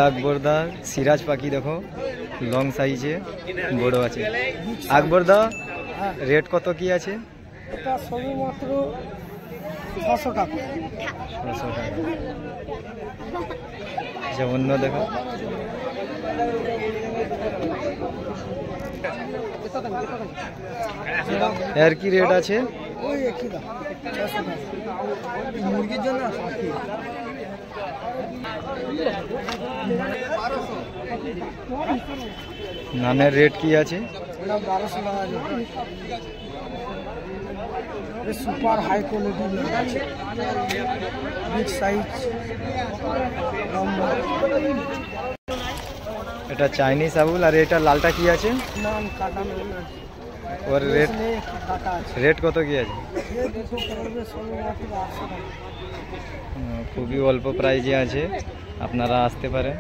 আকবরদা সিরাজ পাখি দেখো লং সাইজে বড় আছে। আকবরদা রেট কত কি আছে? এটা সবেমাত্র 600 টাকা। 600 টাকা। আচ্ছা অন্য দেখো, এর কি রেট আছে? ওই একই দাম 600 টাকা মুরগির জন্য। নানের রেট কি আছে? এটা 1200 টাকা। সুপার হাই কোয়ালিটি আছে, বিগ সাইজ। এটা চাইনিজ আবুল। আর এটা লালটা কি আছে? নাম কাটা নেই, ওর রেট কাটা আছে। রেট কত কি আছে? খুবই অল্প প্রাইজে আছে, আপনারা আসতে পারেন।